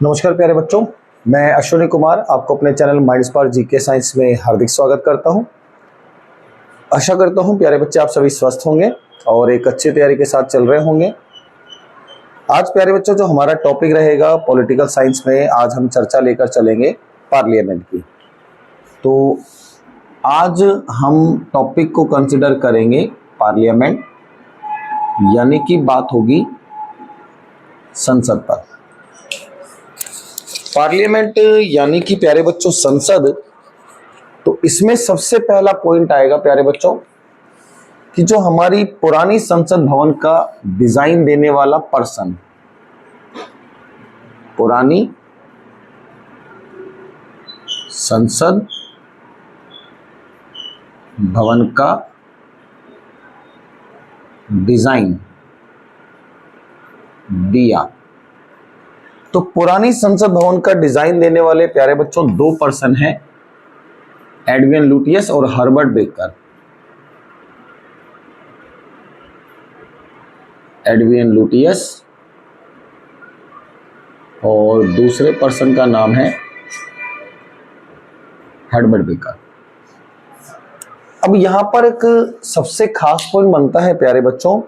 नमस्कार प्यारे बच्चों, मैं अश्विनी कुमार आपको अपने channel mind spark GK science में हार्दिक स्वागत करता हूं। आशा करता हूं प्यारे बच्चे आप सभी स्वस्थ होंगे और एक अच्छी तैयारी के साथ चल रहे होंगे। आज प्यारे बच्चों जो हमारा टॉपिक रहेगा पॉलिटिकल साइंस में, आज हम चर्चा लेकर चलेंगे पार्लियामेंट की। तो आज हम टॉपिक को कंसिडर करेंगे पार्लियामेंट, यानी कि बात होगी संसद पर। पार्लियामेंट यानी कि प्यारे बच्चों संसद, तो इसमें सबसे पहला पॉइंट आएगा प्यारे बच्चों कि जो हमारी पुरानी संसद भवन का डिजाइन देने वाला पर्सन, पुरानी संसद भवन का डिजाइन दिया। तो पुरानी संसद भवन का डिजाइन देने वाले प्यारे बच्चों दो पर्सन हैं, एडवियन लुटियस और हर्बर्ट बेकर। एडवियन लुटियस और दूसरे पर्सन का नाम है हर्बर्ट बेकर। अब यहां पर एक सबसे खास पॉइंट बनता है प्यारे बच्चों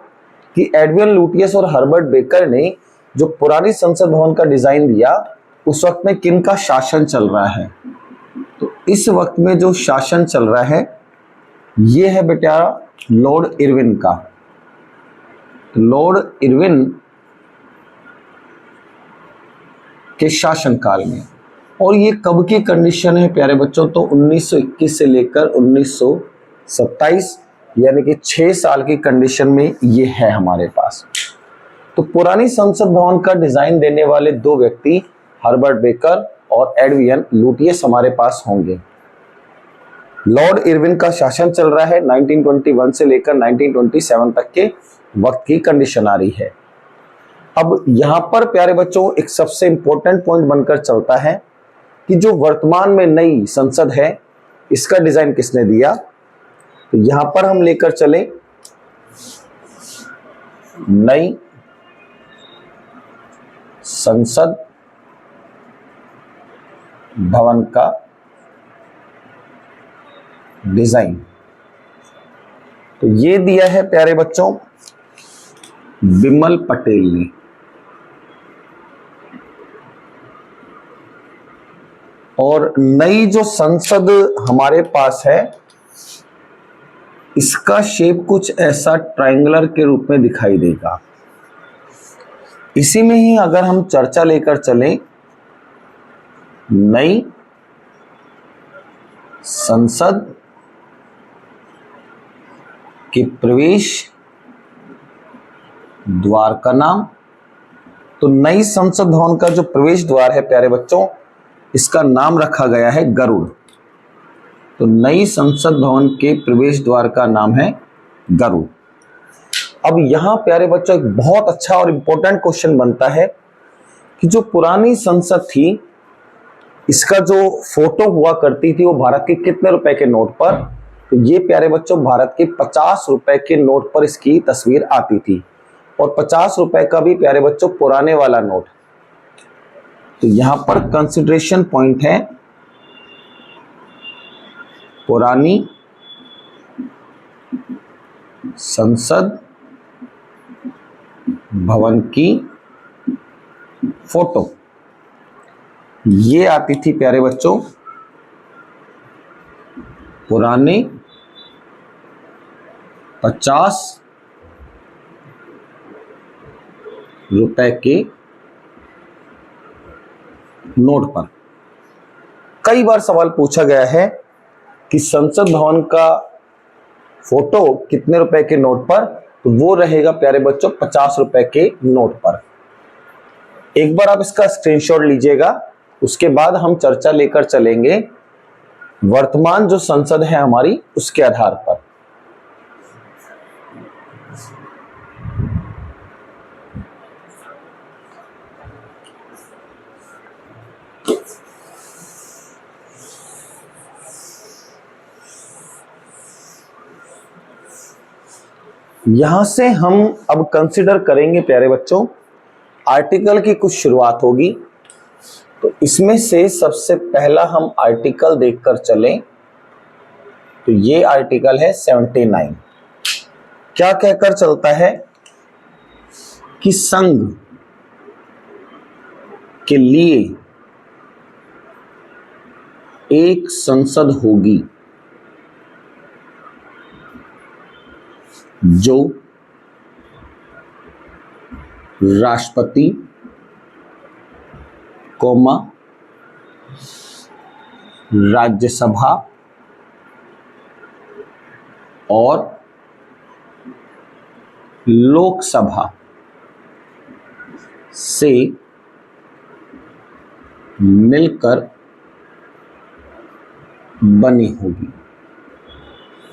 कि एडवियन लुटियस और हर्बर्ट बेकर ने जो पुरानी संसद भवन का डिजाइन दिया, उस वक्त में किन का शासन चल रहा है? तो इस वक्त में जो शासन चल रहा है ये है बेटा लॉर्ड इरविन का। लॉर्ड इरविन के शासनकाल में, और ये कब की कंडीशन है प्यारे बच्चों? तो 1921 से लेकर 1927, यानी कि 6 साल की कंडीशन में ये है हमारे पास। तो पुरानी संसद भवन का डिजाइन देने वाले दो व्यक्ति हर्बर्ट बेकर और एडवियन लुटियस हमारे पास होंगे। लॉर्ड इरविन का शासन चल रहा है 1921 से लेकर 1927 तक के वक्त की कंडीशन आ रही है। अब यहां पर प्यारे बच्चों एक सबसे इंपॉर्टेंट पॉइंट बनकर चलता है कि जो वर्तमान में नई संसद है इसका डिजाइन किसने दिया। तो यहां पर हम लेकर चले नई संसद भवन का डिजाइन, तो ये दिया है प्यारे बच्चों बिमल पटेल ने। और नई जो संसद हमारे पास है इसका शेप कुछ ऐसा ट्रायंगुलर के रूप में दिखाई देगा। इसी में ही अगर हम चर्चा लेकर चलें, नई संसद के प्रवेश द्वार का नाम, तो नई संसद भवन का जो प्रवेश द्वार है प्यारे बच्चों इसका नाम रखा गया है गरुड़। तो नई संसद भवन के प्रवेश द्वार का नाम है गरुड़। अब यहां प्यारे बच्चों एक बहुत अच्छा और इंपॉर्टेंट क्वेश्चन बनता है कि जो पुरानी संसद थी इसका जो फोटो हुआ करती थी वो भारत के कितने रुपए के नोट पर? तो ये प्यारे बच्चों भारत के 50 रुपए के नोट पर इसकी तस्वीर आती थी, और 50 रुपए का भी प्यारे बच्चों पुराने वाला नोट। तो यहां पर कंसिडरेशन पॉइंट है पुरानी संसद भवन की फोटो। ये आती थी प्यारे बच्चों पुराने 50 रुपए के नोट पर। कई बार सवाल पूछा गया है कि संसद भवन का फोटो कितने रुपए के नोट पर? तो वो रहेगा प्यारे बच्चों 50 रुपए के नोट पर। एक बार आप इसका स्क्रीनशॉट लीजिएगा, उसके बाद हम चर्चा लेकर चलेंगे वर्तमान जो संसद है हमारी उसके आधार पर। यहां से हम अब कंसिडर करेंगे प्यारे बच्चों आर्टिकल की कुछ शुरुआत होगी। तो इसमें से सबसे पहला हम आर्टिकल देखकर चलें तो ये आर्टिकल है 79। क्या कहकर चलता है कि संघ के लिए एक संसद होगी जो राष्ट्रपति कौमा राज्यसभा और लोकसभा से मिलकर बनी होगी।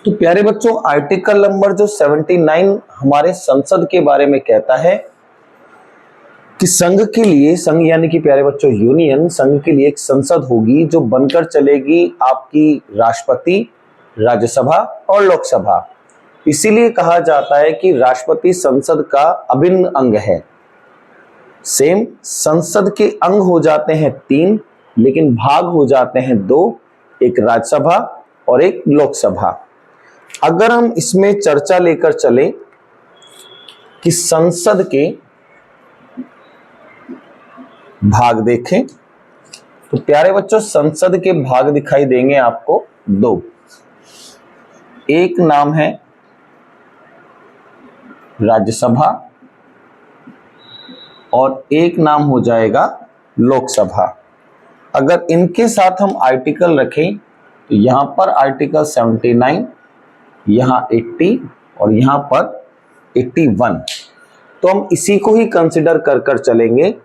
तो प्यारे बच्चों, आर्टिकल नंबर जो 79 हमारे संसद के बारे में कहता है कि संघ के लिए, संघ यानी कि प्यारे बच्चों यूनियन, संघ के लिए एक संसद होगी जो बनकर चलेगी आपकी राष्ट्रपति, राज्यसभा और लोकसभा। इसीलिए कहा जाता है कि राष्ट्रपति संसद का अभिन्न अंग है। सेम संसद के अंग हो जाते हैं 3, लेकिन भाग हो जाते हैं 2, एक राज्यसभा और एक लोकसभा। अगर हम इसमें चर्चा लेकर चले कि संसद के भाग देखें तो प्यारे बच्चों संसद के भाग दिखाई देंगे आपको 2। एक नाम है राज्यसभा और एक नाम हो जाएगा लोकसभा। अगर इनके साथ हम आर्टिकल रखें तो यहां पर आर्टिकल 79, यहां 80 और यहां पर 81, तो हम इसी को ही कंसिडर कर कर चलेंगे।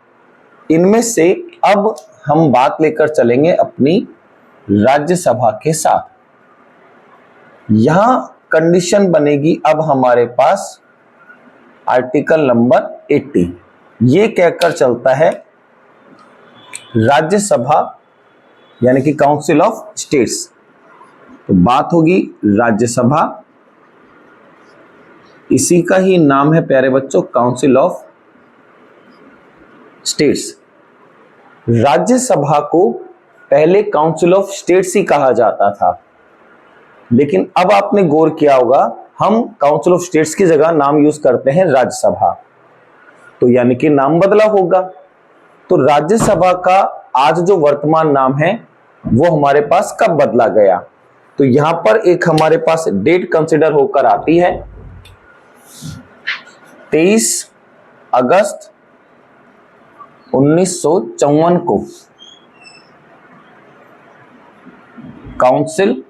इनमें से अब हम बात लेकर चलेंगे अपनी राज्यसभा के साथ। यहां कंडीशन बनेगी अब हमारे पास आर्टिकल नंबर 80। ये कहकर चलता है राज्यसभा यानी कि काउंसिल ऑफ स्टेट्स, तो बात होगी राज्यसभा, इसी का ही नाम है प्यारे बच्चों काउंसिल ऑफ स्टेट्स। राज्यसभा को पहले काउंसिल ऑफ स्टेट्स ही कहा जाता था, लेकिन अब आपने गौर किया होगा हम काउंसिल ऑफ स्टेट्स की जगह नाम यूज करते हैं राज्यसभा, तो यानी कि नाम बदला होगा। तो राज्यसभा का आज जो वर्तमान नाम है वो हमारे पास कब बदला गया, तो यहां पर एक हमारे पास डेट कंसिडर होकर आती है 23 अगस्त 1954 को काउंसिल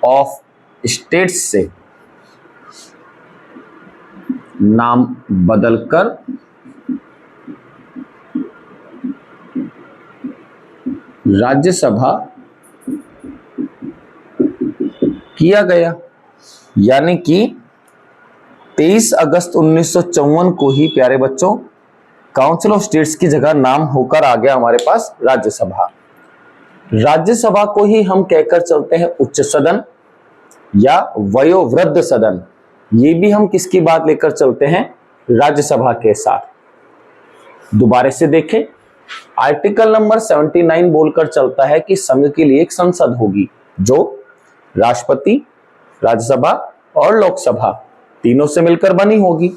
ऑफ स्टेट्स से नाम बदलकर राज्यसभा किया गया। यानी कि 23 अगस्त 1954 को ही प्यारे बच्चों काउंसिल ऑफ स्टेट्स की जगह नाम होकर आ गया हमारे पास राज्यसभा। राज्यसभा को ही हम कहकर चलते हैं उच्च सदन या वयोवृद्ध सदन। ये भी हम किसकी बात लेकर चलते हैं, राज्यसभा के साथ। दोबारा से देखें, आर्टिकल नंबर 79 बोलकर चलता है कि संघ के लिए एक संसद होगी जो राष्ट्रपति, राज्यसभा और लोकसभा तीनों से मिलकर बनी होगी।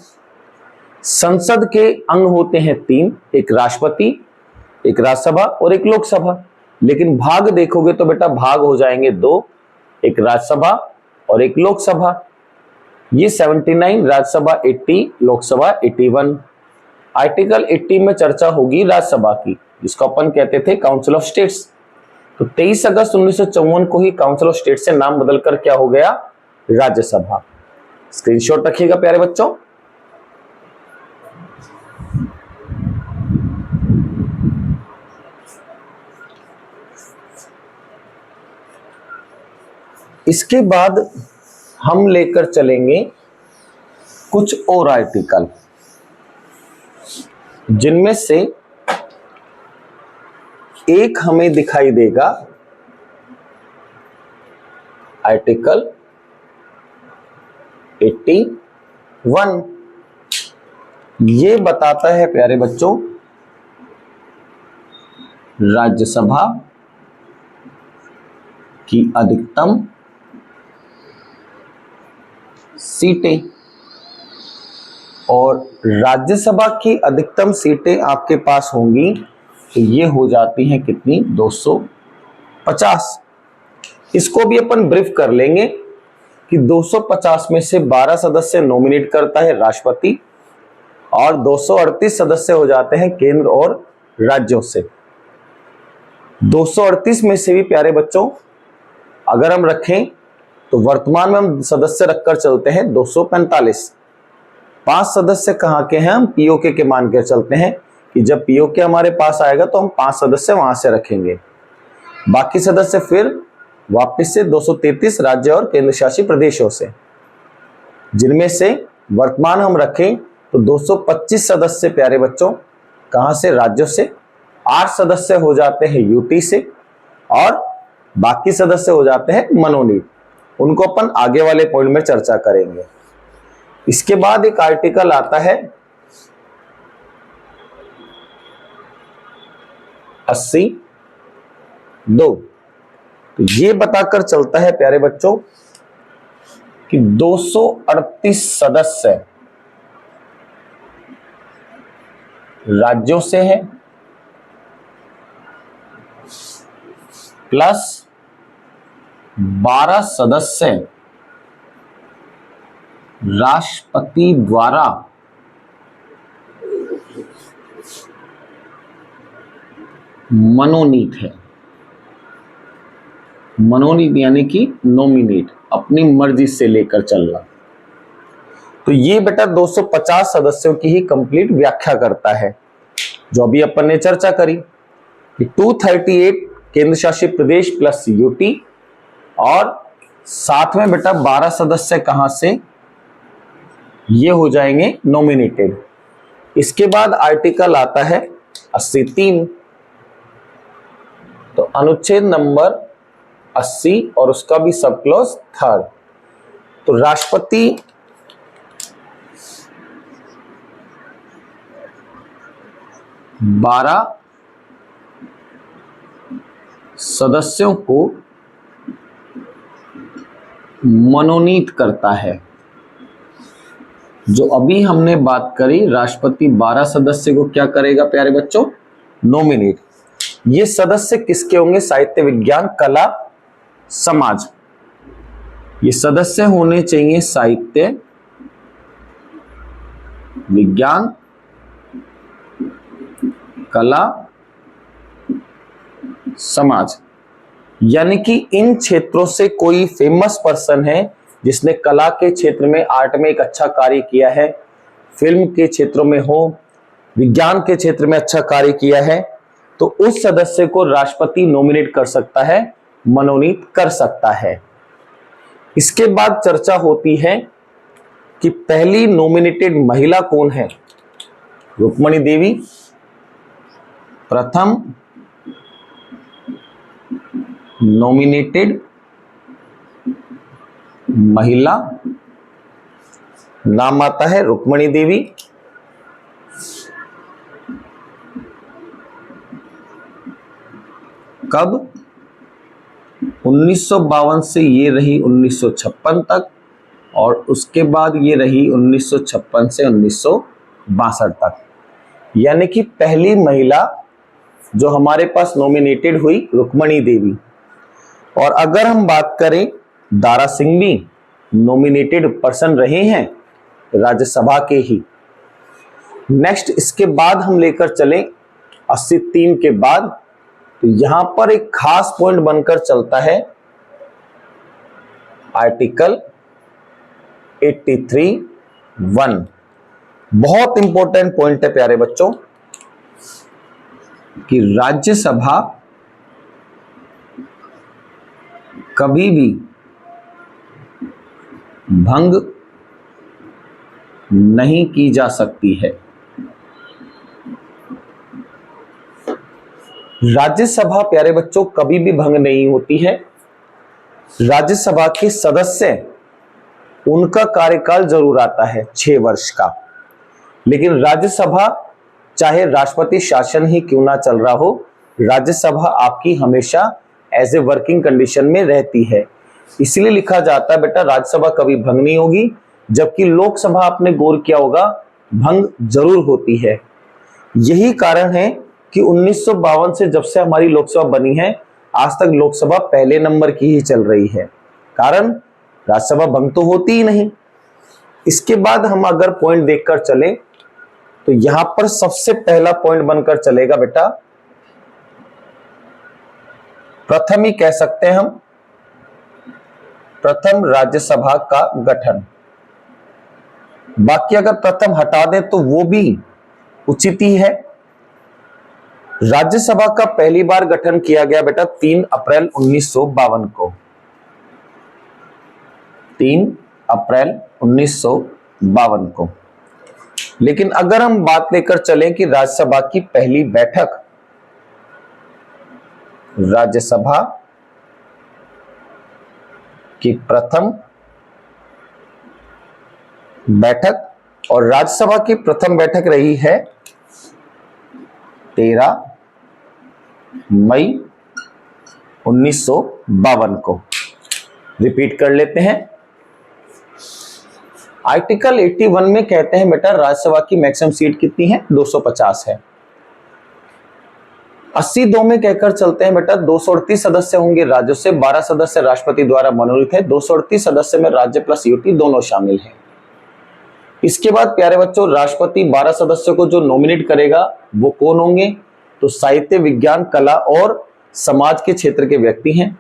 संसद के अंग होते हैं 3, एक राष्ट्रपति, एक राज्यसभा और एक लोकसभा। लेकिन भाग देखोगे तो बेटा भाग हो जाएंगे 2, एक राज्यसभा और एक लोकसभा। ये 79 राज्यसभा 80, लोकसभा 81। आर्टिकल 80 में चर्चा होगी राज्यसभा की, जिसको अपन कहते थे काउंसिल ऑफ स्टेट्स। तो 23 अगस्त 1954 को ही काउंसिल ऑफ स्टेट्स से नाम बदलकर क्या हो गया, राज्यसभा। स्क्रीनशॉट रखिएगा प्यारे बच्चों। इसके बाद हम लेकर चलेंगे कुछ और आर्टिकल, जिनमें से एक हमें दिखाई देगा आर्टिकल 81। ये बताता है प्यारे बच्चों राज्यसभा की अधिकतम सीटें, और राज्यसभा की अधिकतम सीटें आपके पास होंगी तो ये हो जाती हैं कितनी, 250। इसको भी अपन ब्रीफ कर लेंगे कि 250 में से 12 सदस्य नॉमिनेट करता है राष्ट्रपति और 238 सदस्य हो जाते हैं केंद्र और राज्यों से। 238 में से भी प्यारे बच्चों अगर हम रखें तो वर्तमान में हम सदस्य रखकर चलते हैं 245। 5 सदस्य कहां के हैं, हम पीओके के मान के चलते हैं कि जब पीओके हमारे पास आएगा तो हम 5 सदस्य वहां से रखेंगे। बाकी सदस्य फिर वापस से 233 राज्य और केंद्र शासित प्रदेशों से, जिनमें से वर्तमान हम रखें तो 225 सदस्य प्यारे बच्चों कहां से, राज्यों से। 8 सदस्य हो जाते हैं यूटी से और बाकी सदस्य हो जाते हैं मनोनीत। उनको अपन आगे वाले पॉइंट में चर्चा करेंगे। इसके बाद एक आर्टिकल आता है 82। तो ये बताकर चलता है प्यारे बच्चों कि 238 सदस्य राज्यों से हैं प्लस 12 सदस्य राष्ट्रपति द्वारा मनोनीत है। मनोनीत यानी कि नॉमिनेट, अपनी मर्जी से लेकर चलना। तो ये बेटा 250 सदस्यों की ही कंप्लीट व्याख्या करता है, जो अभी अपन ने चर्चा करी कि 238 केंद्र शासित प्रदेश प्लस यूटी और साथ में बेटा 12 सदस्य कहां से, ये हो जाएंगे नॉमिनेटेड। इसके बाद आर्टिकल आता है 83। तो अनुच्छेद नंबर 80 और उसका भी सब क्लॉज 3rd। तो राष्ट्रपति बारह सदस्यों को मनोनीत करता है। जो अभी हमने बात करी, राष्ट्रपति 12 सदस्य को क्या करेगा प्यारे बच्चों, नॉमिनेट। ये सदस्य किसके होंगे, साहित्य, विज्ञान, कला, समाज। ये सदस्य होने चाहिए साहित्य, विज्ञान, कला, समाज। यानी कि इन क्षेत्रों से कोई फेमस पर्सन है जिसने कला के क्षेत्र में, आर्ट में एक अच्छा कार्य किया है, फिल्म के क्षेत्रों में हो, विज्ञान के क्षेत्र में अच्छा कार्य किया है, तो उस सदस्य को राष्ट्रपति नॉमिनेट कर सकता है, मनोनीत कर सकता है। इसके बाद चर्चा होती है कि पहली नॉमिनेटेड महिला कौन है। रुक्मणी देवी प्रथम नॉमिनेटेड महिला, नाम आता है रुक्मणी देवी। कब, 1952 से ये रही 1956 तक, और उसके बाद ये रही 1956 से 1962 तक। यानी कि पहली महिला जो हमारे पास नॉमिनेटेड हुई रुक्मणी देवी। और अगर हम बात करें, दारा सिंह भी नॉमिनेटेड पर्सन रहे हैं राज्यसभा के ही। नेक्स्ट इसके बाद हम लेकर चले 83 के बाद, तो यहां पर एक खास पॉइंट बनकर चलता है आर्टिकल 83(1). बहुत इंपॉर्टेंट पॉइंट है प्यारे बच्चों कि राज्यसभा कभी भी भंग नहीं की जा सकती है। राज्यसभा प्यारे बच्चों कभी भी भंग नहीं होती है। राज्यसभा के सदस्य, उनका कार्यकाल जरूर आता है 6 वर्ष का। लेकिन राज्यसभा चाहे राष्ट्रपति शासन ही क्यों ना चल रहा हो, राज्यसभा आपकी हमेशा एज ए वर्किंग कंडीशन में रहती है। इसलिए लिखा जाता है बेटा राज्यसभा कभी भंग नहीं होगी, जबकि लोकसभा आपने गौर किया होगा भंग जरूर होती है। यही कारण है कि 1952 से जब से हमारी लोकसभा बनी है आज तक लोकसभा पहले नंबर की ही चल रही है, कारण राज्यसभा भंग तो होती ही नहीं। इसके बाद हम अगर पॉइंट देखकर चले तो यहां पर सबसे पहला पॉइंट बनकर चलेगा बेटा, प्रथम ही कह सकते हैं हम, प्रथम राज्यसभा का गठन। बाकी अगर प्रथम हटा दें तो वो भी उचित ही है। राज्यसभा का पहली बार गठन किया गया बेटा 3 अप्रैल 1952 को, 3 अप्रैल 1952 को। लेकिन अगर हम बात लेकर चलें कि राज्यसभा की पहली बैठक, राज्यसभा की प्रथम बैठक, और राज्यसभा की प्रथम बैठक रही है 13 मई 1952 को। रिपीट कर लेते हैं। आर्टिकल 81 में कहते हैं बेटा राज्यसभा की मैक्सिमम सीट कितनी है, 250 है। 82 में कहकर चलते हैं बेटा 238 सदस्य होंगे राज्यों से, 12 सदस्य राष्ट्रपति द्वारा मनोनीत है। 238 सदस्य में राज्य प्लस यूटी दोनों शामिल हैं। इसके बाद प्यारे बच्चों राष्ट्रपति 12 सदस्यों को जो नॉमिनेट करेगा वो कौन होंगे, तो साहित्य, विज्ञान, कला और समाज के क्षेत्र के व्यक्ति हैं।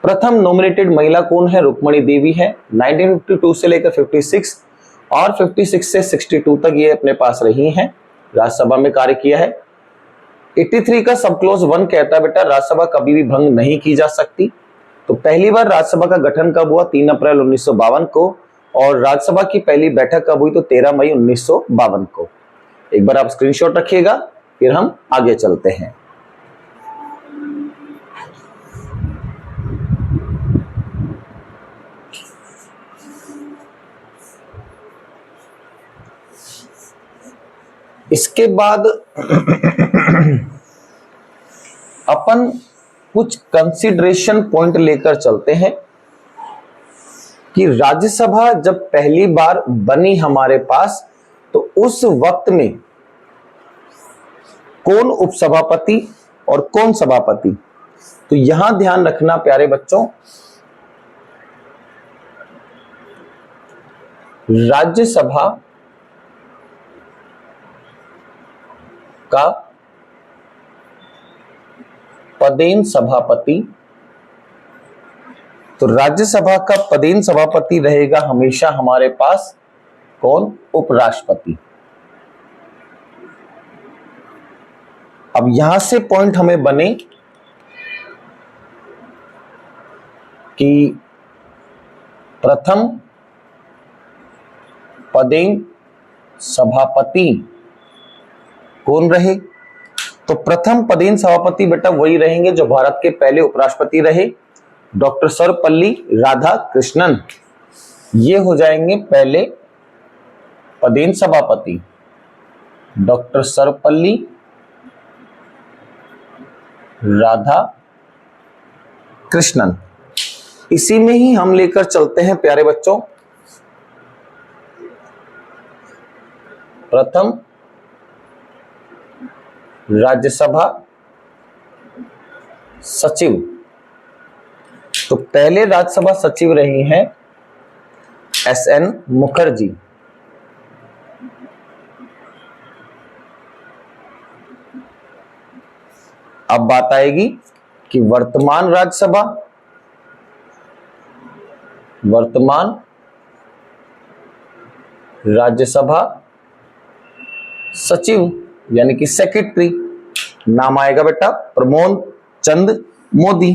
प्रथम नॉमिनेटेड महिला कौन है, रुक्मणी देवी है। 1952 से लेकर 56 और 56 से 62 तक ये अपने पास रही हैं, राज्यसभा में कार्य किया है। 83 का सब क्लोज 1 कहता है बेटा राज्यसभा कभी भी भंग नहीं की जा सकती। तो पहली बार राज्यसभा का गठन कब हुआ, 3 अप्रैल 1952 को, और राज्यसभा की पहली बैठक कब हुई, तो 13 मई 1952 को। एक बार आप स्क्रीनशॉट रखिएगा, फिर हम आगे चलते हैं। इसके बाद अपन कुछ कंसीडरेशन पॉइंट लेकर चलते हैं कि राज्यसभा जब पहली बार बनी हमारे पास तो उस वक्त में कौन उपसभापति और कौन सभापति। तो यहां ध्यान रखना प्यारे बच्चों, राज्यसभा का पदेन सभापति, तो राज्यसभा का पदेन सभापति रहेगा हमेशा हमारे पास कौन, उपराष्ट्रपति। अब यहां से पॉइंट हमें बने कि प्रथम पदेन सभापति कौन रहे, तो प्रथम पदेन सभापति बेटा वही रहेंगे जो भारत के पहले उपराष्ट्रपति रहे, डॉक्टर सर्वपल्ली राधाकृष्णन। ये हो जाएंगे पहले पदेन सभापति, डॉक्टर सर्वपल्ली राधाकृष्णन। इसी में ही हम लेकर चलते हैं प्यारे बच्चों प्रथम राज्यसभा सचिव। तो पहले राज्यसभा सचिव रही हैं SN मुखर्जी। अब बात आएगी कि वर्तमान राज्यसभा सचिव यानी कि सेक्रेटरी, नाम आएगा बेटा प्रमोद चंद मोदी।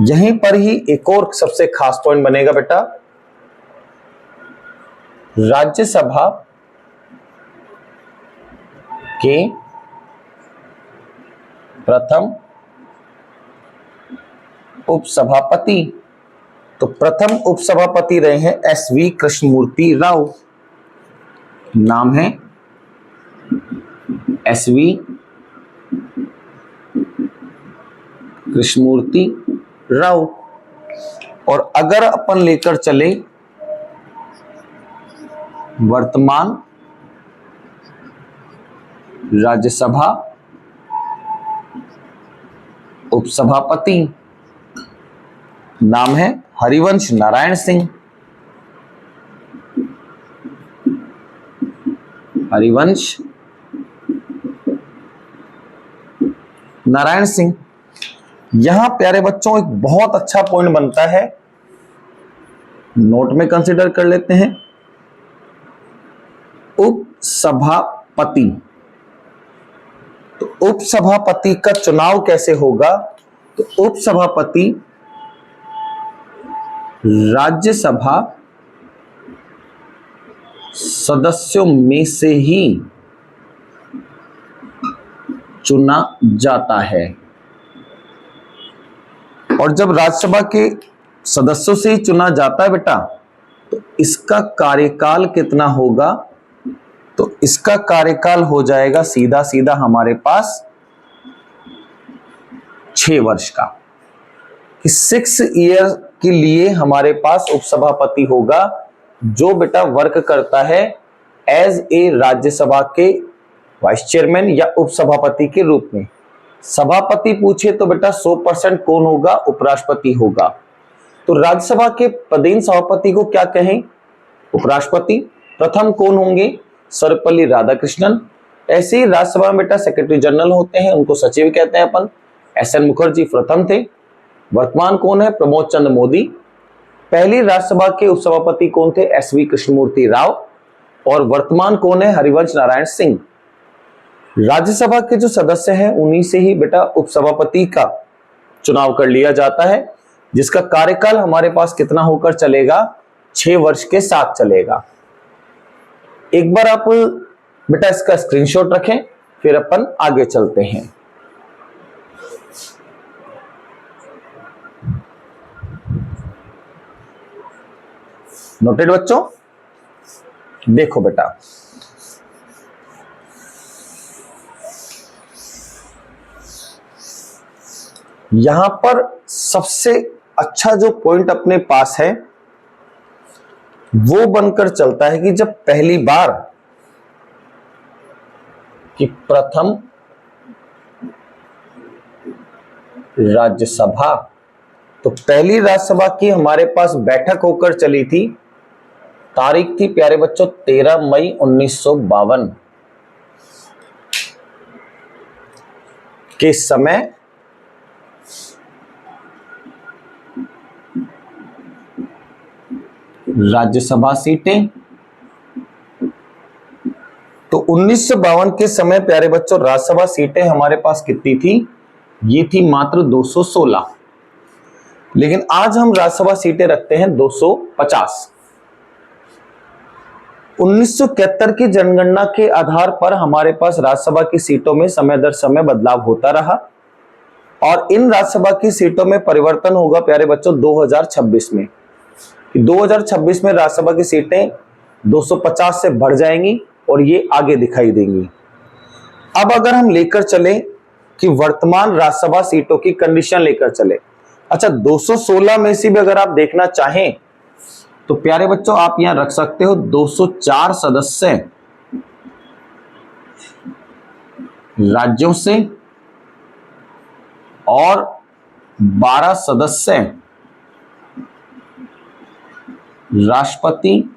यहीं पर ही एक और सबसे खास पॉइंट बनेगा बेटा, राज्यसभा के प्रथम उपसभापति। तो प्रथम उपसभापति रहे हैं SV कृष्णमूर्ति राव, नाम है SV कृष्णमूर्ति राव। और अगर अपन लेकर चले वर्तमान राज्यसभा उपसभापति, नाम है हरिवंश नारायण सिंह। हरिवंश नारायण सिंह। यहां प्यारे बच्चों एक बहुत अच्छा पॉइंट बनता है, नोट में कंसीडर कर लेते हैं। उपसभापति, तो उपसभापति का चुनाव कैसे होगा? तो उपसभापति राज्यसभा सदस्यों में से ही चुना जाता है। और जब राज्यसभा के सदस्यों से ही चुना जाता है बेटा, तो इसका कार्यकाल कितना होगा? तो इसका कार्यकाल हो जाएगा सीधा सीधा हमारे पास 6 वर्ष का। 6 ईयर के लिए हमारे पास उपसभापति होगा, जो बेटा वर्क करता है एज ए राज्यसभा के वाइस चेयरमैन या उपसभापति के रूप में। सभापति पूछे तो बेटा 100% कौन होगा? उपराष्ट्रपति होगा। तो राज्यसभा के पदेन सभापति को क्या कहें? उपराष्ट्रपति। प्रथम कौन होंगे? सर्वपल्ली राधाकृष्णन। ऐसे ही राज्यसभा में बेटा सेक्रेटरी जनरल होते हैं, उनको सचिव कहते हैं अपन। SN मुखर्जी प्रथम थे। वर्तमान कौन है? प्रमोद चंद्र मोदी। पहली राज्यसभा के उपसभापति कौन थे? SV कृष्णमूर्ति राव। और वर्तमान कौन है? हरिवंश नारायण सिंह। राज्यसभा के जो सदस्य हैं उन्हीं से ही बेटा उपसभापति का चुनाव कर लिया जाता है, जिसका कार्यकाल हमारे पास कितना होकर चलेगा? 6 वर्ष के साथ चलेगा। एक बार आप बेटा इसका स्क्रीनशॉट रखें, फिर अपन आगे चलते हैं। नोटेड बच्चों? देखो बेटा, यहां पर सबसे अच्छा जो पॉइंट अपने पास है वो बनकर चलता है कि जब पहली बार कि प्रथम राज्यसभा, तो पहली राज्यसभा की हमारे पास बैठक होकर चली थी, तारीख थी प्यारे बच्चों 13 मई 1952 के समय राज्यसभा सीटें, तो 1952 के समय प्यारे बच्चों राज्यसभा सीटें हमारे पास कितनी थी? ये थी मात्र 216। लेकिन आज हम राज्यसभा सीटें रखते हैं 250। 1971 की जनगणना के आधार पर हमारे पास राज्यसभा की सीटों में समय दर समय बदलाव होता रहा, और इन राज्यसभा की सीटों में परिवर्तन होगा प्यारे बच्चों 2026 में। 2026 में राज्यसभा की सीटें 250 से बढ़ जाएंगी और ये आगे दिखाई देंगी। अब अगर हम लेकर चले कि वर्तमान राज्यसभा सीटों की कंडीशन लेकर चले, अच्छा 216 में से भी अगर आप देखना चाहें तो प्यारे बच्चों आप यहां रख सकते हो 204 सदस्य राज्यों से और 12 सदस्य राष्ट्रपति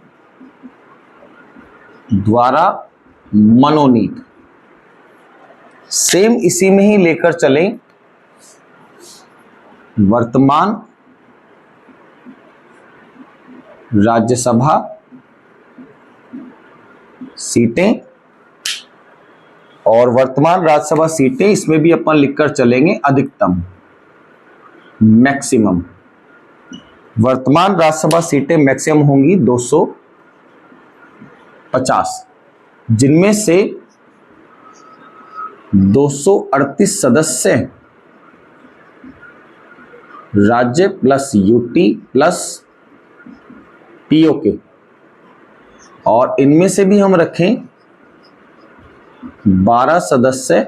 द्वारा मनोनीत। सेम इसी में ही लेकर चलें वर्तमान राज्यसभा सीटें, और वर्तमान राज्यसभा सीटें इसमें भी अपन लिखकर चलेंगे अधिकतम, मैक्सिमम। वर्तमान राज्यसभा सीटें मैक्सिमम होंगी 250, जिनमें से 238 सदस्य राज्य प्लस यूटी प्लस पीओके, और इनमें से भी हम रखें 12 सदस्य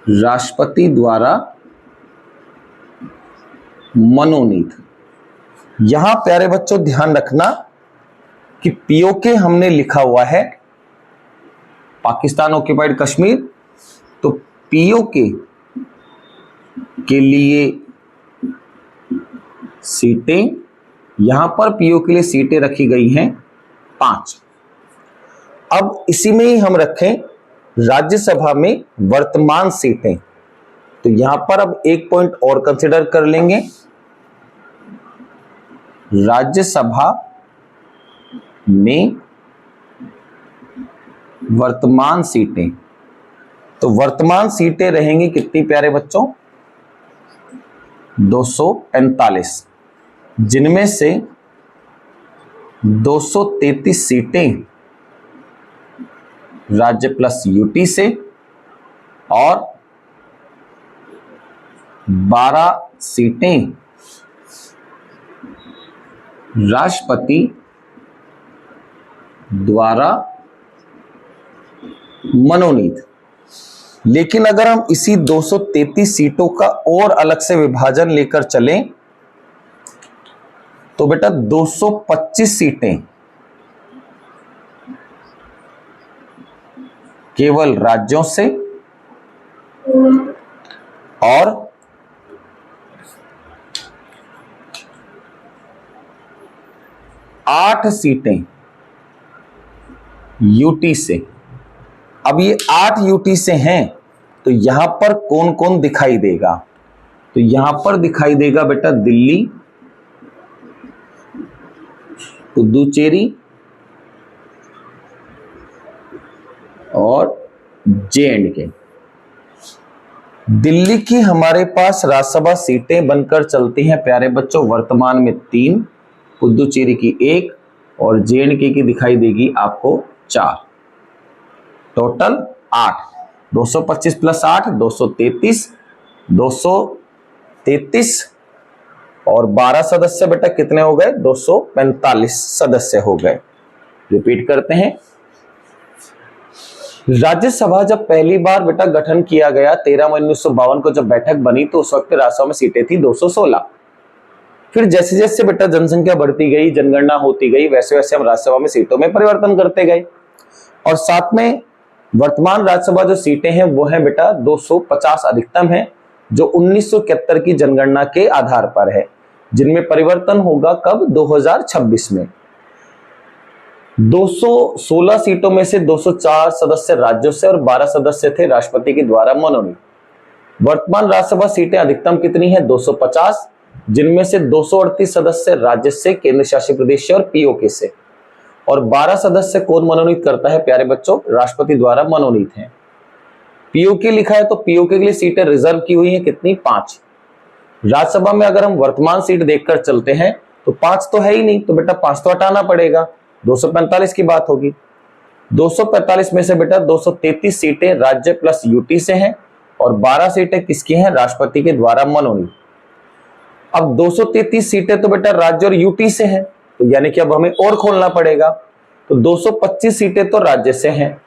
राष्ट्रपति द्वारा मनोनीत। यहां प्यारे बच्चों ध्यान रखना कि पीओके हमने लिखा हुआ है पाकिस्तान ऑक्युपाइड कश्मीर, तो पीओके के लिए सीटें, यहां पर पीओ के लिए सीटें रखी गई हैं 5। अब इसी में ही हम रखें राज्यसभा में वर्तमान सीटें, तो यहां पर अब एक पॉइंट और कंसिडर कर लेंगे, राज्यसभा में वर्तमान सीटें। तो वर्तमान सीटें रहेंगी कितनी प्यारे बच्चों, 245, जिनमें से 233 सीटें राज्य प्लस यूटी से और 12 सीटें राष्ट्रपति द्वारा मनोनीत। लेकिन अगर हम इसी 233 सीटों का और अलग से विभाजन लेकर चलें तो बेटा 225 सीटें केवल राज्यों से और 8 सीटें यूटी से। अब ये 8 यूटी से हैं, तो यहां पर कौन कौन दिखाई देगा, तो यहां पर दिखाई देगा बेटा दिल्ली, पुदुचेरी और जे&के। दिल्ली की हमारे पास राज्यसभा सीटें बनकर चलती हैं प्यारे बच्चों वर्तमान में 3, पुदुचेरी की 1 और जे&के की दिखाई देगी आपको 4, टोटल 8। 225 प्लस 8 233, 233 और 12 सदस्य बेटा कितने हो गए, 245 सदस्य हो गए। रिपीट करते हैं, राज्यसभा जब पहली बार बेटा गठन किया गया 13 मई 1952 को जब बैठक बनी तो उस वक्त राज्यसभा में सीटें थी 216। फिर जैसे जैसे बेटा जनसंख्या बढ़ती गई, जनगणना होती गई, वैसे वैसे हम राज्यसभा में सीटों में परिवर्तन करते गए, और साथ में वर्तमान राज्यसभा जो सीटें हैं वो है बेटा 250 अधिकतम है, जो 1971 की जनगणना के आधार पर है, जिनमें परिवर्तन होगा कब, 2026 में। 216 सीटों में से 204 सदस्य राज्यों से और 12 सदस्य थे राष्ट्रपति के द्वारा मनोनीत। वर्तमान राज्यसभा सीटें अधिकतम कितनी है, 250, जिनमें से 238 सदस्य राज्य से, केंद्र शासित प्रदेश से और पीओके से, और 12 सदस्य कौन मनोनीत करता है प्यारे बच्चों, राष्ट्रपति द्वारा मनोनीत हैं। पीओके लिखा है तो पीओके के लिए सीटें रिजर्व की हुई हैं कितनी, 5। राज्यसभा में अगर हम वर्तमान सीट देखकर चलते हैं तो 5 तो है ही नहीं, तो बेटा 5 तो हटाना पड़ेगा, 245 की बात होगी। 245 में से बेटा 233 सीटें राज्य प्लस यूटी से हैं और 12 सीटें किसकी हैं, राष्ट्रपति के द्वारा मनोनीत। अब 233 सीटें तो बेटा राज्य और यूटी से हैं, तो यानी कि अब हमें और खोलना पड़ेगा, तो 225 सीटें तो राज्य से हैं,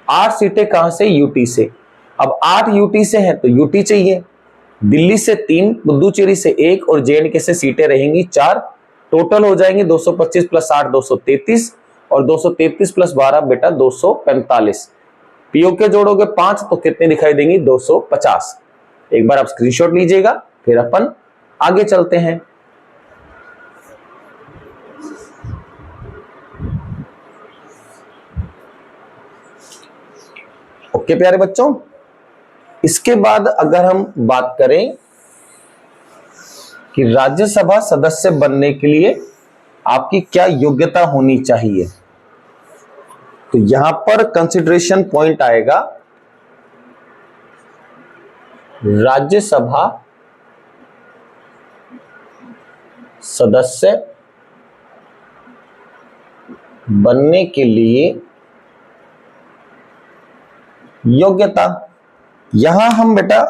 8 सीटें कहां से, यूटी से। अब 8 यूटी से हैं तो यूटी चाहिए, दिल्ली से 3, पुदुचेरी से 1 और जे&के से सीटें रहेंगी 4, टोटल हो जाएंगे 225 प्लस 8 233 और 233 प्लस 12 बेटा 245। पीओके जोड़ोगे 5 तो कितने दिखाई देंगी, 250। एक बार आप स्क्रीनशॉट लीजिएगा, फिर अपन आगे चलते हैं। ओके प्यारे बच्चों, इसके बाद अगर हम बात करें कि राज्यसभा सदस्य बनने के लिए आपकी क्या योग्यता होनी चाहिए, तो यहां पर कंसिडरेशन पॉइंट आएगा राज्यसभा सदस्य बनने के लिए योग्यता। यहां हम बेटा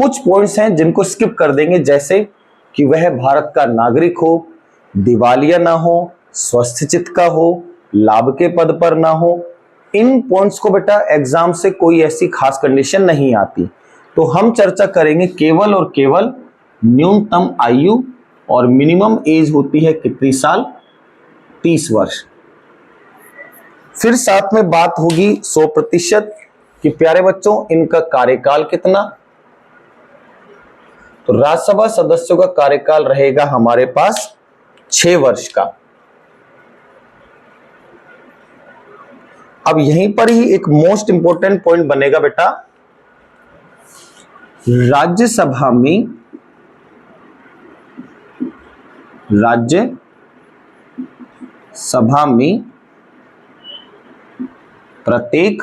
कुछ पॉइंट्स हैं जिनको स्किप कर देंगे, जैसे कि वह भारत का नागरिक हो, दिवालिया ना हो, स्वस्थ चित्त का हो, लाभ के पद पर ना हो। इन पॉइंट्स को बेटा एग्जाम से कोई ऐसी खास कंडीशन नहीं आती। तो हम चर्चा करेंगे केवल और केवल न्यूनतम आयु, और मिनिमम एज होती है कितनी साल, 30 वर्ष। फिर साथ में बात होगी 100% कि प्यारे बच्चों इनका कार्यकाल कितना। तो राज्यसभा सदस्यों का कार्यकाल रहेगा हमारे पास 6 वर्ष का। अब यहीं पर ही एक मोस्ट इंपोर्टेंट पॉइंट बनेगा बेटा, राज्यसभा में प्रत्येक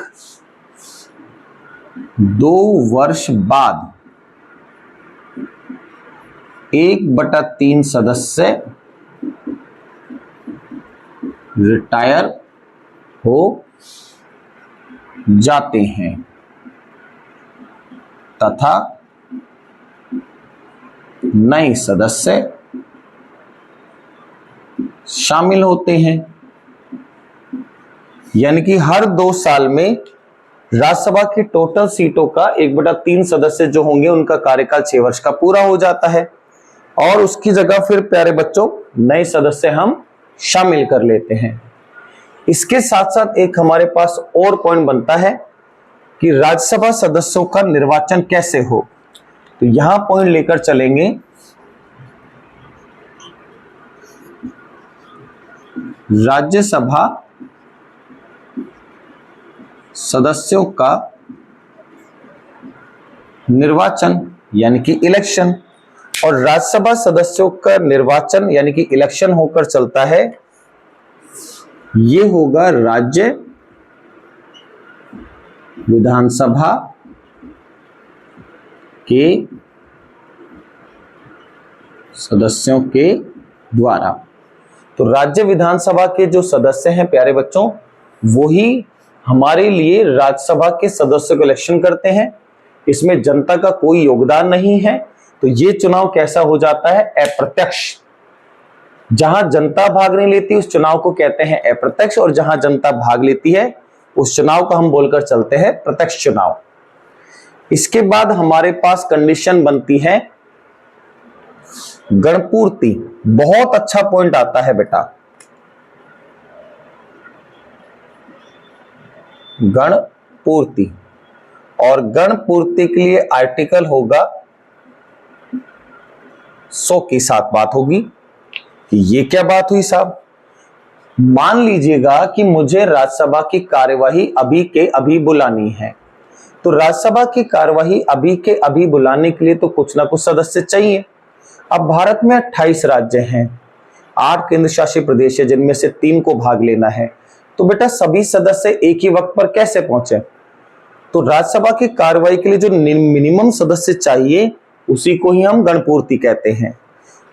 2 वर्ष बाद 1/3 सदस्य रिटायर हो जाते हैं तथा नए सदस्य शामिल होते हैं। यानी कि हर 2 साल में राज्यसभा की टोटल सीटों का 1/3 सदस्य जो होंगे उनका कार्यकाल 6 वर्ष का पूरा हो जाता है, और उसकी जगह फिर प्यारे बच्चों नए सदस्य हम शामिल कर लेते हैं। इसके साथ साथ एक हमारे पास और पॉइंट बनता है कि राज्यसभा सदस्यों का निर्वाचन कैसे हो। तो यहां पॉइंट लेकर चलेंगे, राज्यसभा सदस्यों का निर्वाचन यानी कि इलेक्शन, और राज्यसभा सदस्यों का निर्वाचन यानी कि इलेक्शन होकर चलता है, ये होगा राज्य विधानसभा के सदस्यों के द्वारा। तो राज्य विधानसभा के जो सदस्य हैं प्यारे बच्चों, वही हमारे लिए राज्यसभा के सदस्यों को इलेक्शन करते हैं। इसमें जनता का कोई योगदान नहीं है। तो ये चुनाव कैसा हो जाता है, अप्रत्यक्ष। जहां जनता भाग नहीं लेती उस चुनाव को कहते हैं अप्रत्यक्ष, और जहां जनता भाग लेती है उस चुनाव को हम बोलकर चलते हैं प्रत्यक्ष चुनाव। इसके बाद हमारे पास कंडीशन बनती है गणपूर्ति। बहुत अच्छा पॉइंट आता है बेटा, गणपूर्ति। और गणपूर्ति के लिए आर्टिकल होगा 100 की साथ बात होगी कि ये क्या बात हुई साहब। मान लीजिएगा कि मुझे राज्यसभा की कार्यवाही अभी के अभी बुलानी है, तो राज्यसभा की कार्यवाही अभी के अभी बुलाने के लिए तो कुछ ना कुछ सदस्य चाहिए। अब भारत में 28 राज्य हैं, 8 केंद्र शासित प्रदेश है, जिनमें से 3 को भाग लेना है। तो बेटा सभी सदस्य एक ही वक्त पर कैसे पहुंचे। तो राज्यसभा की कार्यवाही के लिए जो मिनिमम सदस्य चाहिए उसी को ही हम गणपूर्ति कहते हैं।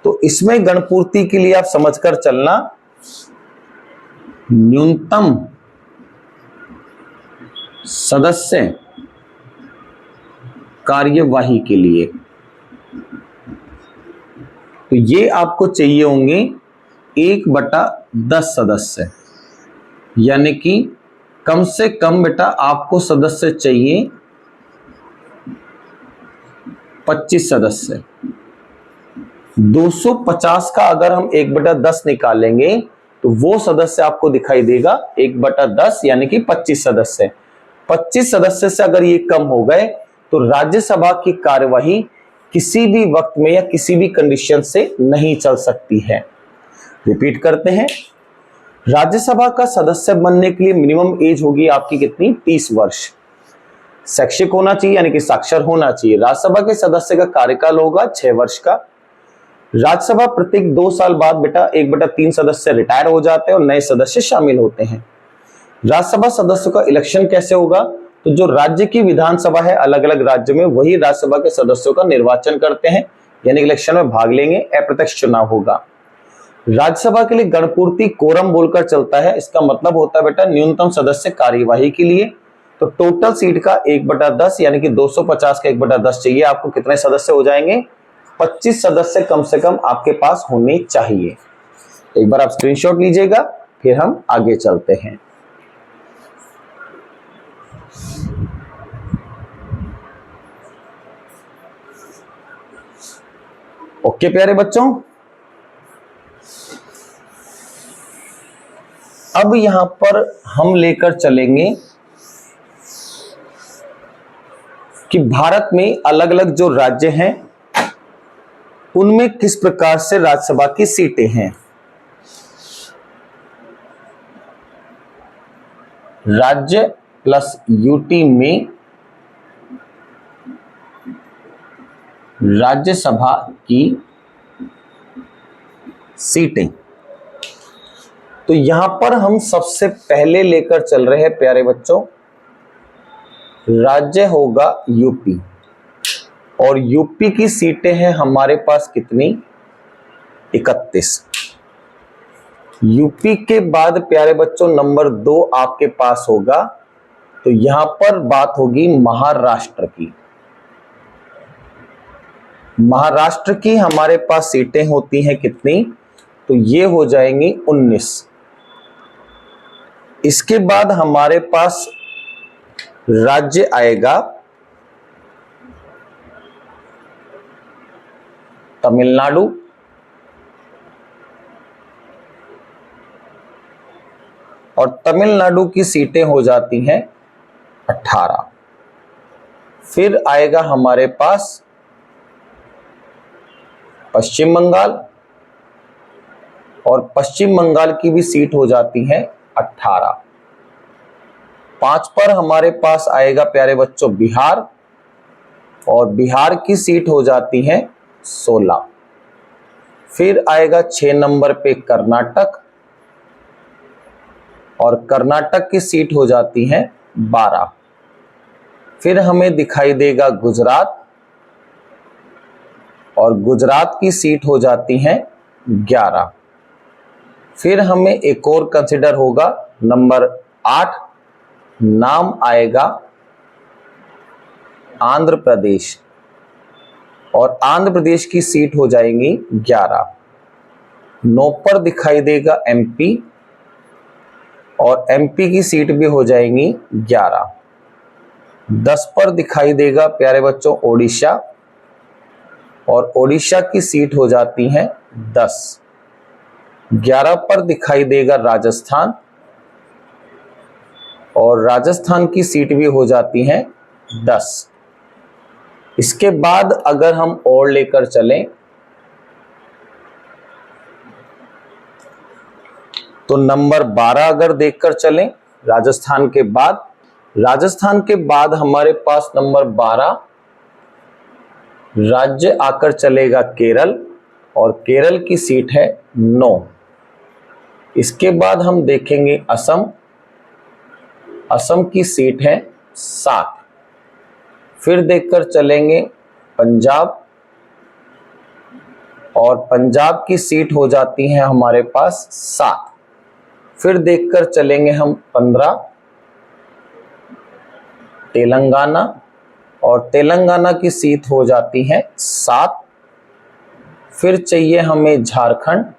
तो इसमें गणपूर्ति के लिए आप समझकर चलना, न्यूनतम सदस्य कार्यवाही के लिए तो ये आपको चाहिए होंगे 1/10 सदस्य, यानी कि कम से कम बेटा आपको सदस्य चाहिए 25 सदस्य। 250 का अगर हम 1/10 निकालेंगे तो वो सदस्य आपको दिखाई देगा 1/10 यानी कि 25 सदस्य। 25 सदस्य से अगर ये कम हो गए तो राज्यसभा की कार्यवाही किसी भी वक्त में या किसी भी कंडीशन से नहीं चल सकती है। रिपीट करते हैं, राज्यसभा का सदस्य बनने के लिए मिनिमम एज होगी आपकी कितनी, 30 वर्ष। शैक्षिक होना चाहिए यानी कि साक्षर होना चाहिए। राज्यसभा के सदस्य का कार्यकाल होगा 6 वर्ष का। राज्यसभा प्रत्येक 2 साल बाद बेटा 1/3 सदस्य रिटायर हो जाते हैं और नए सदस्य शामिल होते हैं। राज्यसभा सदस्यों का इलेक्शन कैसे होगा, तो जो राज्य की विधानसभा है अलग अलग राज्य में, वही राज्यसभा के सदस्यों का निर्वाचन करते हैं, यानी इलेक्शन में भाग लेंगे, अप्रत्यक्ष चुनाव होगा। राज्यसभा के लिए गणपूर्ति कोरम बोलकर चलता है। इसका मतलब होता है बेटा न्यूनतम सदस्य कार्यवाही के लिए। तो टोटल सीट का 1/10 यानी कि 250 का 1/10 चाहिए आपको। कितने सदस्य हो जाएंगे? 25 सदस्य कम से कम आपके पास होने चाहिए। एक बार आप स्क्रीनशॉट लीजिएगा, फिर हम आगे चलते हैं। ओके प्यारे बच्चों, अब यहां पर हम लेकर चलेंगे कि भारत में अलग अलग जो राज्य हैं उनमें किस प्रकार से राज्यसभा की सीटें हैं। राज्य प्लस यूटी में राज्यसभा की सीटें। तो यहां पर हम सबसे पहले लेकर चल रहे हैं प्यारे बच्चों, राज्य होगा यूपी, और यूपी की सीटें हैं हमारे पास कितनी? 31। यूपी के बाद प्यारे बच्चों नंबर 2 आपके पास होगा, तो यहां पर बात होगी महाराष्ट्र की। महाराष्ट्र की हमारे पास सीटें होती हैं कितनी? तो ये हो जाएंगी 19। इसके बाद हमारे पास राज्य आएगा तमिलनाडु, और तमिलनाडु की सीटें हो जाती हैं 18। फिर आएगा हमारे पास पश्चिम बंगाल, और पश्चिम बंगाल की भी सीट हो जाती है 18। 5 पर हमारे पास आएगा प्यारे बच्चों बिहार, और बिहार की सीट हो जाती है 16। फिर आएगा 6 नंबर पे कर्नाटक, और कर्नाटक की सीट हो जाती है 12। फिर हमें दिखाई देगा गुजरात, और गुजरात की सीट हो जाती है 11। फिर हमें एक और कंसिडर होगा नंबर 8, नाम आएगा आंध्र प्रदेश, और आंध्र प्रदेश की सीट हो जाएंगी 11। 9 पर दिखाई देगा एमपी, और एमपी की सीट भी हो जाएंगी 11। 10 पर दिखाई देगा प्यारे बच्चों ओडिशा, और ओडिशा की सीट हो जाती है 10। 11 पर दिखाई देगा राजस्थान, और राजस्थान की सीट भी हो जाती है 10। इसके बाद अगर हम और लेकर चलें तो नंबर 12 अगर देखकर चलें, राजस्थान के बाद हमारे पास नंबर 12 राज्य आकर चलेगा केरल, और केरल की सीट है 9। इसके बाद हम देखेंगे असम की सीट है 7। फिर देखकर चलेंगे पंजाब, और पंजाब की सीट हो जाती है हमारे पास 7। फिर देखकर चलेंगे हम 15 तेलंगाना, और तेलंगाना की सीट हो जाती है 7। फिर चाहिए हमें झारखंड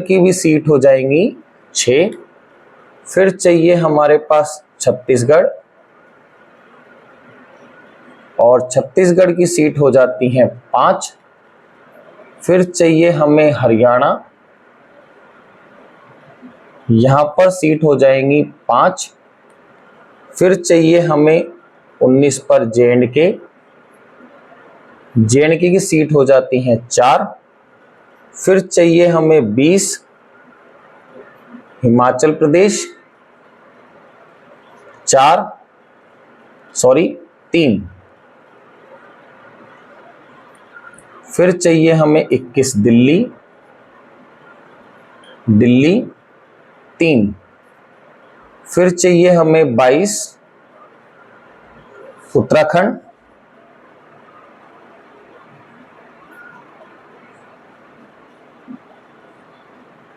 की भी सीट हो जाएंगी 6। फिर चाहिए हमारे पास छत्तीसगढ़, और छत्तीसगढ़ की सीट हो जाती है 5। फिर चाहिए हमें हरियाणा, यहां पर सीट हो जाएंगी 5। फिर चाहिए हमें 19 पर जेएंडके की सीट हो जाती है 4। फिर चाहिए हमें 20 हिमाचल प्रदेश 3। फिर चाहिए हमें 21 दिल्ली 3। फिर चाहिए हमें 22 उत्तराखंड,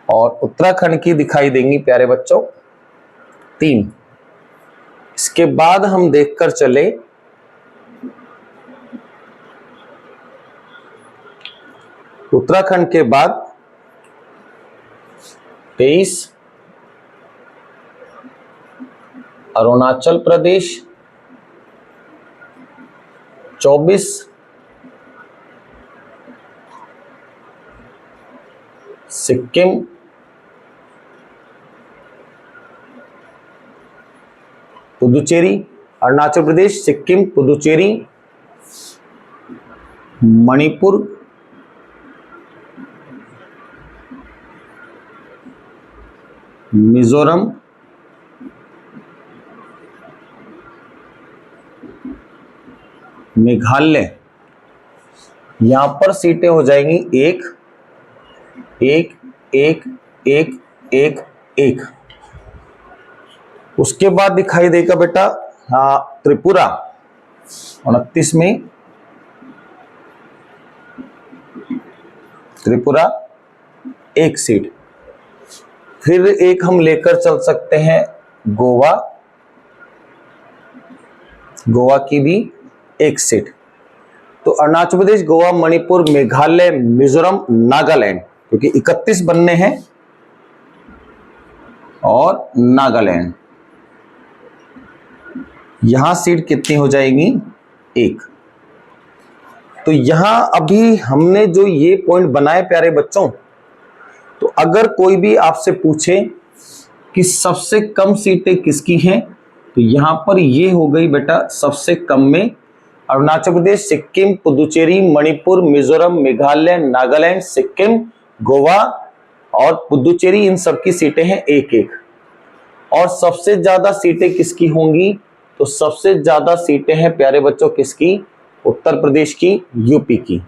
और उत्तराखंड की दिखाई देंगी प्यारे बच्चों 3। इसके बाद हम देखकर चले उत्तराखंड के बाद 23, अरुणाचल प्रदेश 24, सिक्किम, पुदुचेरी, अरुणाचल प्रदेश, सिक्किम, पुदुचेरी, मणिपुर, मिजोरम, मेघालय। यहां पर सीटें हो जाएंगी 1 1 1 1 1 1। उसके बाद दिखाई देगा बेटा त्रिपुरा 29 में, त्रिपुरा 1 सीट। फिर एक हम लेकर चल सकते हैं गोवा, गोवा की भी 1 सीट। तो अरुणाचल प्रदेश, गोवा, मणिपुर, मेघालय, मिजोरम, नागालैंड, क्योंकि 31 बनने हैं, और नागालैंड, यहां सीट कितनी हो जाएगी 1। तो यहां अभी हमने जो ये पॉइंट बनाए प्यारे बच्चों, तो अगर कोई भी आपसे पूछे कि सबसे कम सीटें किसकी हैं, तो यहां पर ये हो गई बेटा सबसे कम में अरुणाचल प्रदेश, सिक्किम, पुदुचेरी, मणिपुर, मिजोरम, मेघालय, नागालैंड, सिक्किम, गोवा और पुदुचेरी, इन सब की सीटें हैं 1 1। और सबसे ज्यादा सीटें किसकी होंगी, तो सबसे ज्यादा सीटें हैं प्यारे बच्चों किसकी, उत्तर प्रदेश की, यूपी की।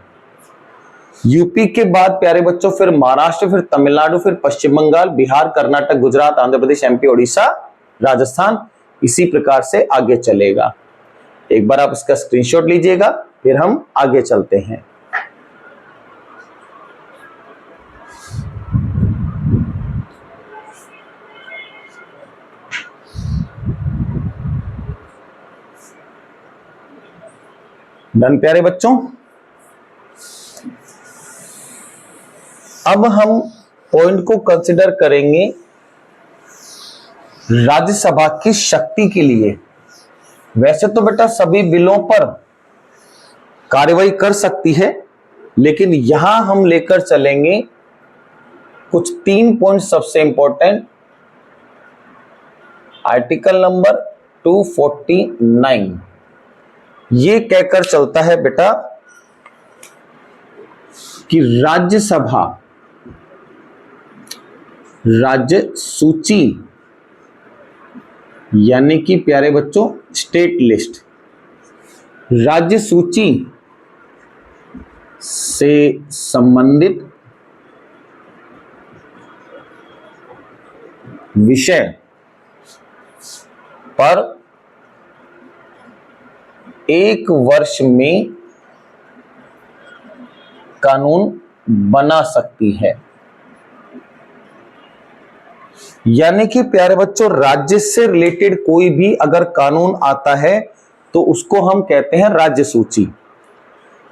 यूपी के बाद प्यारे बच्चों फिर महाराष्ट्र, फिर तमिलनाडु, फिर पश्चिम बंगाल, बिहार, कर्नाटक, गुजरात, आंध्र प्रदेश, एमपी, ओडिशा, राजस्थान, इसी प्रकार से आगे चलेगा। एक बार आप इसका स्क्रीनशॉट लीजिएगा, फिर हम आगे चलते हैं। डन प्यारे बच्चों। अब हम पॉइंट को कंसिडर करेंगे राज्यसभा की शक्ति के लिए। वैसे तो बेटा सभी बिलों पर कार्रवाई कर सकती है, लेकिन यहां हम लेकर चलेंगे कुछ 3 पॉइंट सबसे इंपॉर्टेंट। आर्टिकल नंबर 249 ये कहकर चलता है बेटा कि राज्यसभा, राज्य सूची, यानी कि प्यारे बच्चों स्टेट लिस्ट, राज्य सूची से संबंधित विषय पर 1 वर्ष में कानून बना सकती है। यानी कि प्यारे बच्चों राज्य से रिलेटेड कोई भी अगर कानून आता है तो उसको हम कहते हैं राज्य सूची।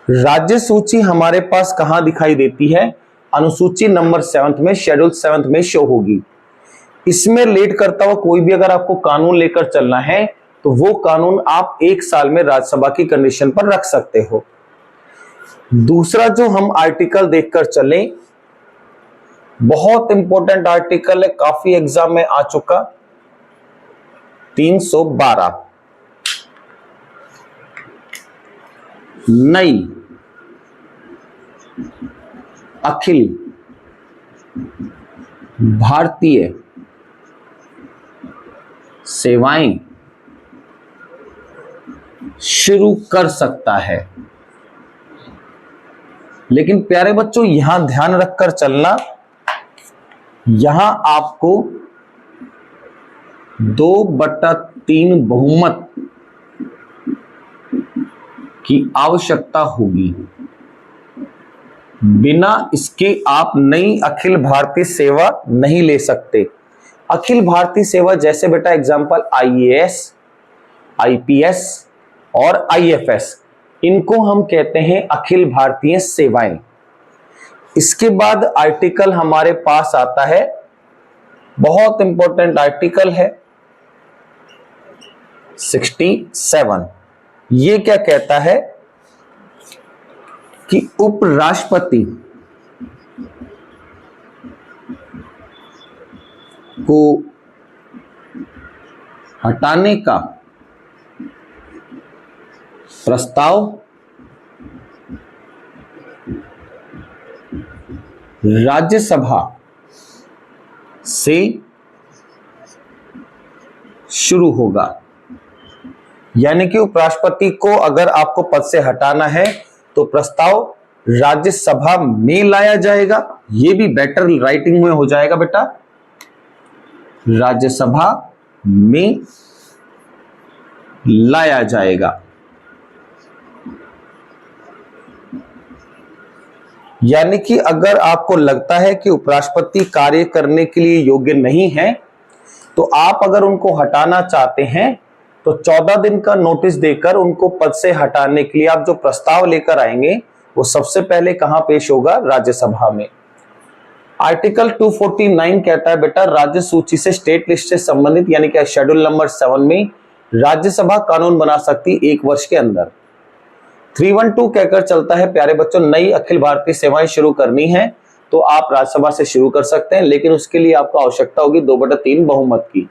राज्य सूची हमारे पास कहां दिखाई देती है, अनुसूची नंबर 7 में, शेड्यूल 7 में शो होगी। इसमें रिलेट करता हुआ कोई भी अगर आपको कानून लेकर चलना है तो वो कानून आप 1 साल में राज्यसभा की कंडीशन पर रख सकते हो। दूसरा जो हम आर्टिकल देखकर चलें, बहुत इंपॉर्टेंट आर्टिकल है, काफी एग्जाम में आ चुका, 312, नई अखिल भारतीय सेवाएं शुरू कर सकता है। लेकिन प्यारे बच्चों यहां ध्यान रखकर चलना, यहां आपको 2/3 बहुमत की आवश्यकता होगी। बिना इसके आप नई अखिल भारतीय सेवा नहीं ले सकते। अखिल भारतीय सेवा जैसे बेटा एग्जाम्पल आईएएस, आईपीएस और आईएफएस, इनको हम कहते हैं अखिल भारतीय सेवाएं। इसके बाद आर्टिकल हमारे पास आता है, बहुत इंपॉर्टेंट आर्टिकल है 67। ये क्या कहता है कि उपराष्ट्रपति को हटाने का प्रस्ताव राज्यसभा से शुरू होगा। यानी कि उपराष्ट्रपति को अगर आपको पद से हटाना है तो प्रस्ताव राज्यसभा में लाया जाएगा। यह भी बेटर राइटिंग में हो जाएगा बेटा, राज्यसभा में लाया जाएगा। यानी कि अगर आपको लगता है कि उपराष्ट्रपति कार्य करने के लिए योग्य नहीं है तो आप अगर उनको हटाना चाहते हैं तो 14 दिन का नोटिस देकर उनको पद से हटाने के लिए आप जो प्रस्ताव लेकर आएंगे वो सबसे पहले कहां पेश होगा, राज्यसभा में। आर्टिकल 249 कहता है बेटा, राज्य सूची से स्टेट लिस्ट से संबंधित यानी कि शेड्यूल नंबर 7 में राज्यसभा कानून बना सकती 1 वर्ष के अंदर। 312 कहकर चलता है प्यारे बच्चों, नई अखिल भारतीय सेवाएं शुरू करनी है तो आप राज्यसभा से शुरू कर सकते हैं, लेकिन उसके लिए आपको आवश्यकता होगी 2/3 बहुमत की।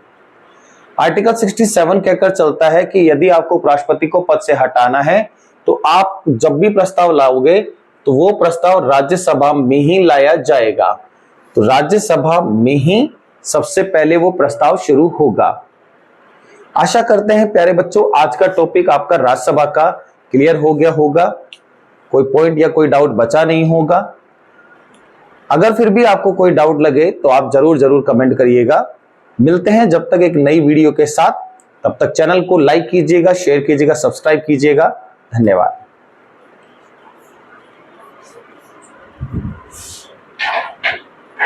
आर्टिकल 67 कहकर चलता है कि यदि आपको उपराष्ट्रपति को पद से हटाना है तो आप जब भी प्रस्ताव लाओगे तो वो प्रस्ताव राज्यसभा में ही लाया जाएगा। तो राज्यसभा में ही सबसे पहले वो प्रस्ताव शुरू होगा। आशा करते हैं प्यारे बच्चों आज का टॉपिक आपका राज्यसभा का क्लियर हो गया होगा, कोई पॉइंट या कोई डाउट बचा नहीं होगा। अगर फिर भी आपको कोई डाउट लगे तो आप जरूर कमेंट करिएगा। मिलते हैं जब तक एक नई वीडियो के साथ, तब तक चैनल को लाइक कीजिएगा, शेयर कीजिएगा, सब्सक्राइब कीजिएगा। धन्यवाद।